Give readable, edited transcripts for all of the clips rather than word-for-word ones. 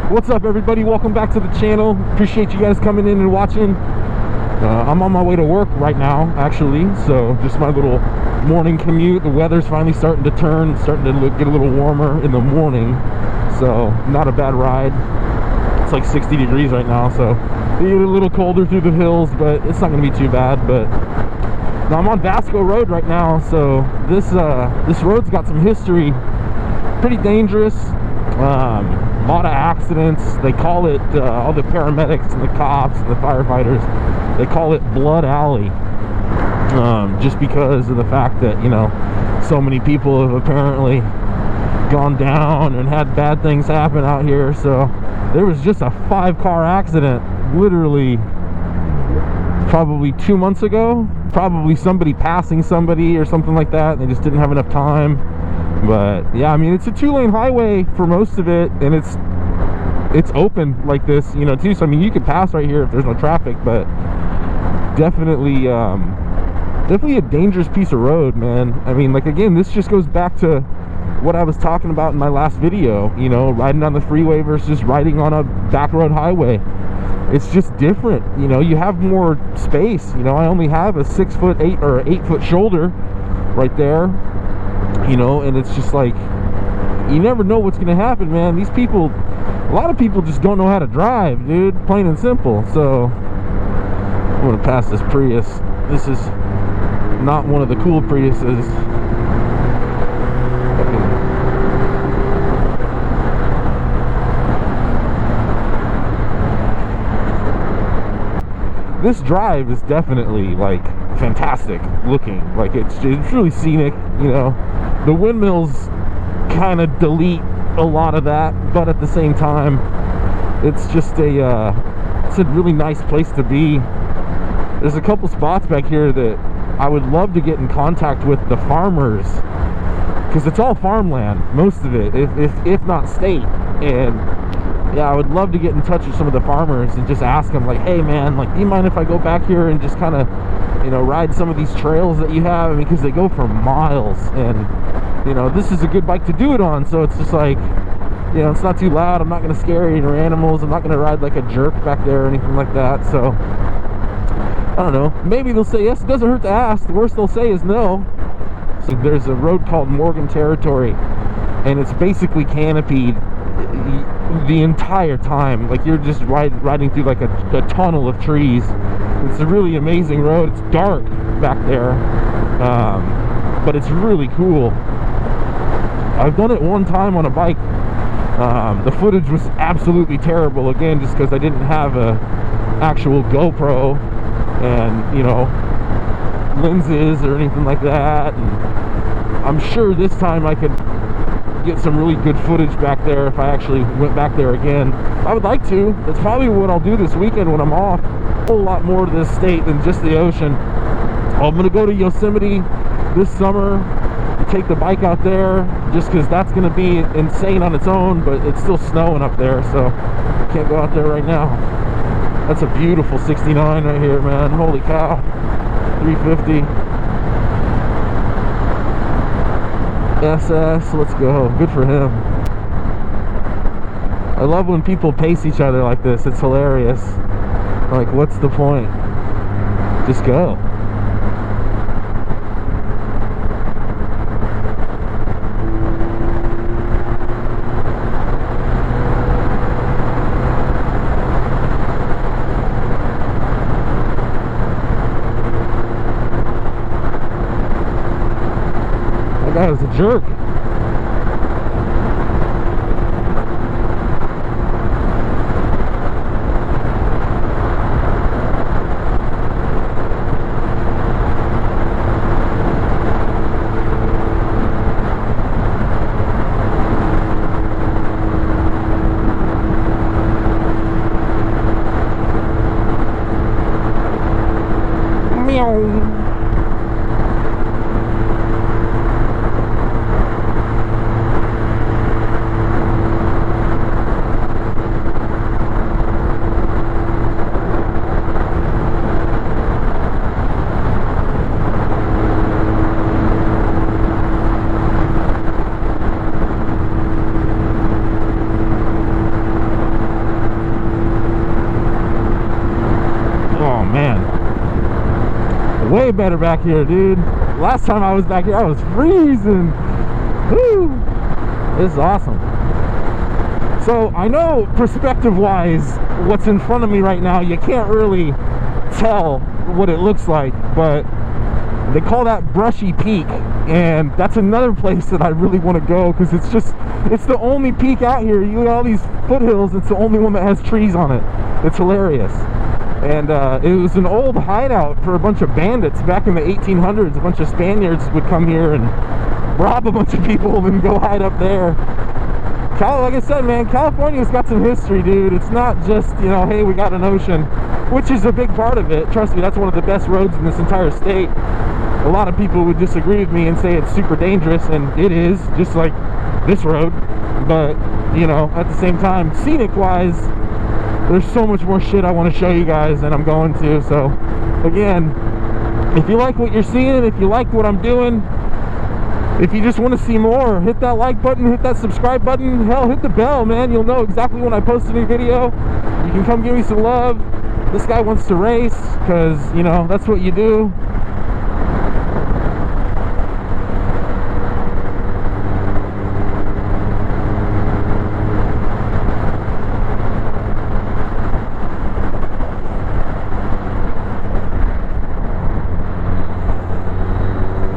What's up, everybody? Welcome back to the channel. Appreciate you guys coming in and watching. I'm on my way to work right now, actually, so just my little morning commute. The weather's finally starting to turn, starting to get a little warmer in the morning, so not a bad ride. It's like 60 degrees right now, so you get a little colder through the hills, but it's not going to be too bad. But now I'm on VASCO ROAD right now, so this road's got some history. Pretty dangerous. A lot of accidents. They call it, all the paramedics and the cops and the firefighters, they call it Blood Alley, just because of the fact that, you know, so many people have apparently gone down and had bad things happen out here. So there was just a 5-car accident literally probably 2 months ago. Probably somebody passing somebody or something like that, and they just didn't have enough time. But yeah, I mean, it's a 2-lane highway for most of it, and it's open like this, you know, too. So I mean, you could pass right here if there's no traffic, but definitely a dangerous piece of road, man. I mean, like, again, this just goes back to what I was talking about in my last video, you know, riding on the freeway versus riding on a back road highway. It's just different, you know. You have more space, you know. I only have a 6'8" or 8-foot shoulder right there, you know, and it's just like, you never know what's gonna happen, man. These people, a lot of people just don't know how to drive, dude, plain and simple. So I'm gonna pass this Prius. This is not one of the cool Priuses. This drive is definitely like fantastic looking. Like, it's really scenic, you know. The windmills kind of delete a lot of that, but at the same time, it's just it's a really nice place to be. There's a couple spots back here that I would love to get in contact with the farmers, because it's all farmland, most of it, if not state. And yeah, I would love to get in touch with some of the farmers and just ask them, like, hey man, like, do you mind if I go back here and just kind of, you know, ride some of these trails that you have? I mean, because they go for miles, and, you know, this is a good bike to do it on. So it's just like, you know, it's not too loud. I'm not going to scare any animals. I'm not going to ride like a jerk back there or anything like that. So I don't know, maybe they'll say yes. It doesn't hurt to ask. The worst they'll say is no. So there's a road called Morgan Territory, and it's basically canopied the entire time. Like, you're just riding through like a tunnel of trees. It's a really amazing road. It's dark back there, but it's really cool. I've done it one time on a bike. The footage was absolutely terrible, again, just because I didn't have a actual GoPro and, you know, lenses or anything like that. And I'm sure this time I could get some really good footage back there if I actually went back there again. I would like to. That's probably what I'll do this weekend when I'm off. A whole lot more to this state than just the ocean. I'm gonna go to Yosemite this summer, take the bike out there, just because that's gonna be insane on its own, but it's still snowing up there, so can't go out there right now. That's a beautiful 69 right here, man. Holy cow. 350 SS, let's go. Good for him. I love when people pace each other like this. It's hilarious. Like, what's the point? Just go. That guy was a jerk. better back here, dude. Last time I was back here, I was freezing. Woo! This is awesome. So I know perspective-wise, what's in front of me right now, you can't really tell what it looks like, but they call that Brushy Peak, and that's another place that I really want to go, because it's the only peak out here. You got all these foothills, it's the only one that has trees on it. It's hilarious. And it was an old hideout for a bunch of bandits back in the 1800s. A bunch of Spaniards would come here and rob a bunch of people and go hide up there. Like I said, man, California's got some history, dude. It's not just, you know, hey, we got an ocean, which is a big part of it. Trust me, that's one of the best roads in this entire state. A lot of people would disagree with me and say it's super dangerous, and it is, just like this road. But, you know, at the same time, scenic-wise, there's so much more shit I want to show you guys, and I'm going to. So, again, if you like what you're seeing, if you like what I'm doing, if you just want to see more, hit that like button, hit that subscribe button, hell, hit the bell, man. You'll know exactly when I post a new video. You can come give me some love. This guy wants to race, because, you know, that's what you do.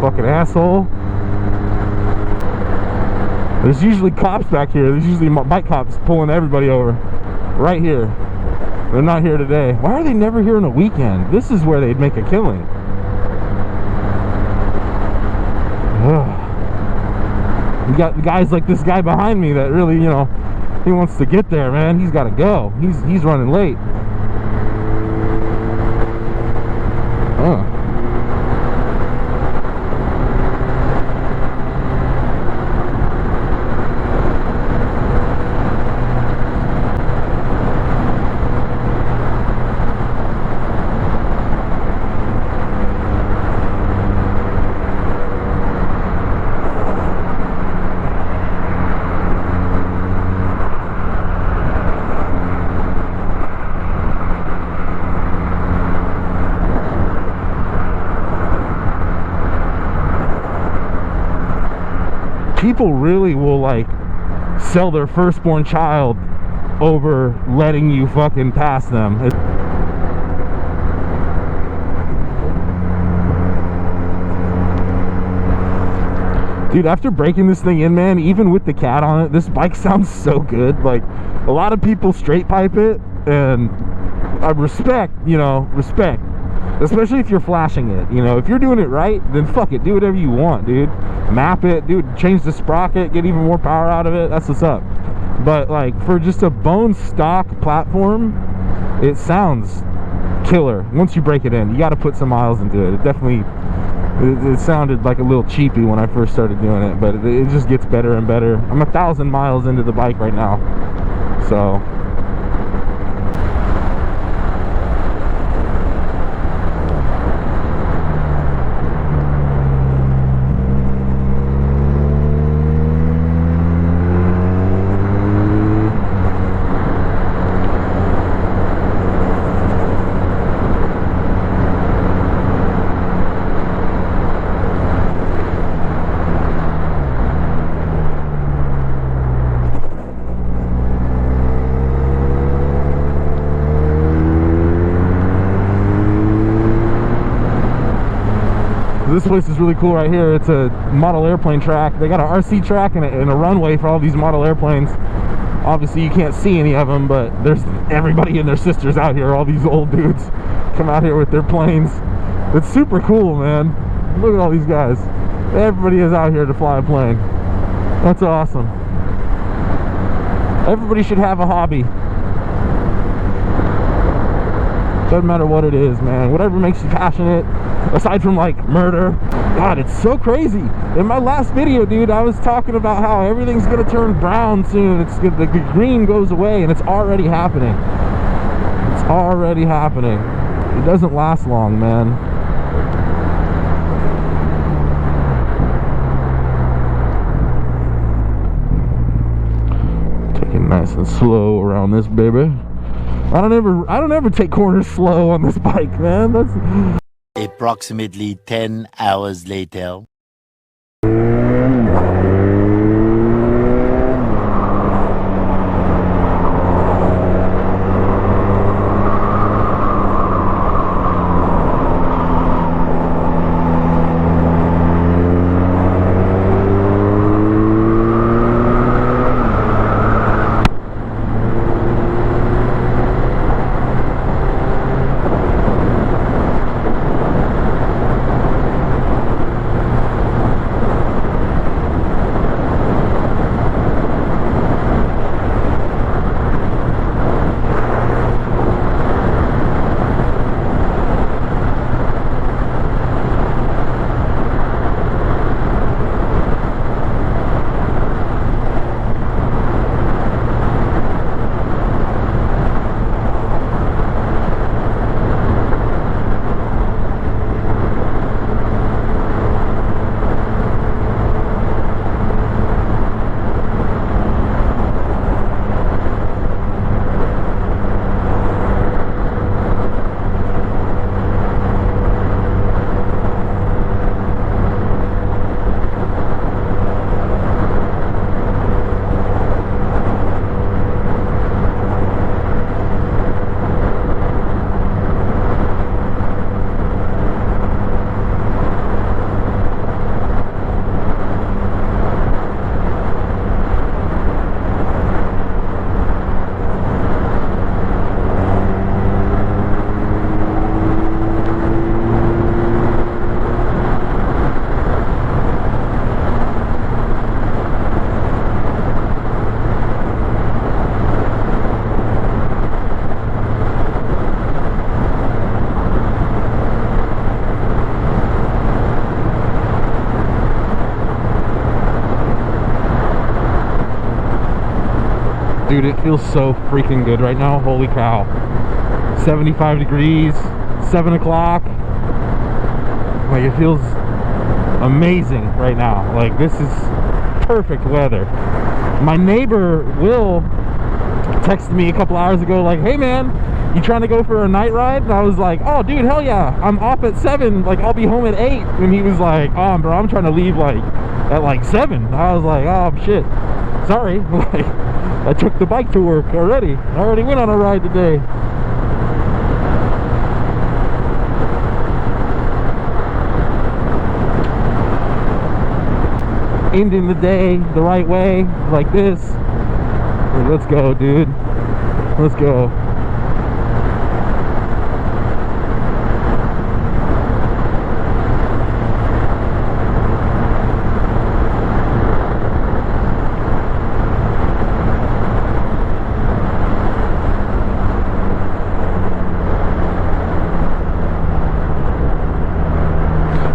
Fucking asshole. There's usually cops back here. There's usually bike cops pulling everybody over. Right here. They're not here today. Why are they never here on a weekend? This is where they'd make a killing. Ugh. You got guys like this guy behind me that really, you know, he wants to get there, man. He's got to go. He's running late. People really will, like, sell their firstborn child over letting you fucking pass them. Dude, after breaking this thing in, man, even with the cat on it, this bike sounds so good. Like, a lot of people straight pipe it, and I respect, you know, respect. Especially if you're flashing it, you know. If you're doing it right, then fuck it, do whatever you want, dude. Map it, dude, change the sprocket, get even more power out of it, that's what's up. But, like, for just a bone stock platform, it sounds killer. Once you break it in, you got to put some miles into it. It definitely, it sounded like a little cheapy when I first started doing it, but it just gets better and better. I'm 1,000 miles into the bike right now, so... This place is really cool right here. It's a model airplane track. They got an RC track and a runway for all these model airplanes. Obviously you can't see any of them, but there's everybody and their sisters out here. All these old dudes come out here with their planes. It's super cool, man. Look at all these guys. Everybody is out here to fly a plane. That's awesome. Everybody should have a hobby. Doesn't matter what it is, man. Whatever makes you passionate, aside from, like, murder. God, it's so crazy. In my last video, dude, I was talking about how everything's gonna turn brown soon. The green goes away, and it's already happening. It's already happening. It doesn't last long, man. Take it nice and slow around this baby. I don't ever take corners slow on this bike, man. That's... A Approximately 10 hours later. Dude, it feels so freaking good right now. Holy cow. 75 degrees, 7 o'clock. Like, it feels amazing right now. Like, this is perfect weather. My neighbor, Will, texted me a couple hours ago like, hey man, you trying to go for a night ride? And I was like, oh dude, hell yeah, I'm off at 7, like I'll be home at 8. And he was like, oh bro, I'm trying to leave like at like 7. I was like, oh shit, sorry. Like, I took the bike to work already. I already went on a ride today. Ending the day the right way, like this. Let's go, dude. Let's go.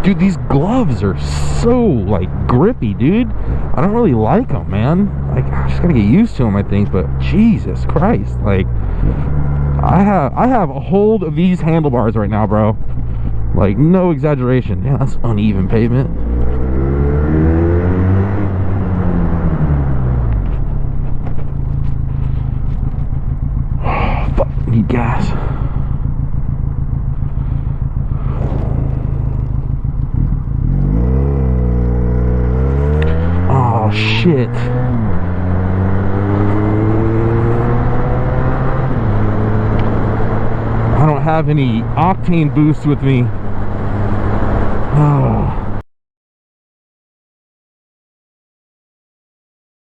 Dude, these gloves are so, like, grippy, dude. I don't really like them, man. Like, I just gotta get used to them, I think. But Jesus Christ, like, I have a hold of these handlebars right now, bro. Like, no exaggeration. Yeah, that's uneven pavement. Fuck, need gas. Oh shit. I don't have any octane boost with me. Oh.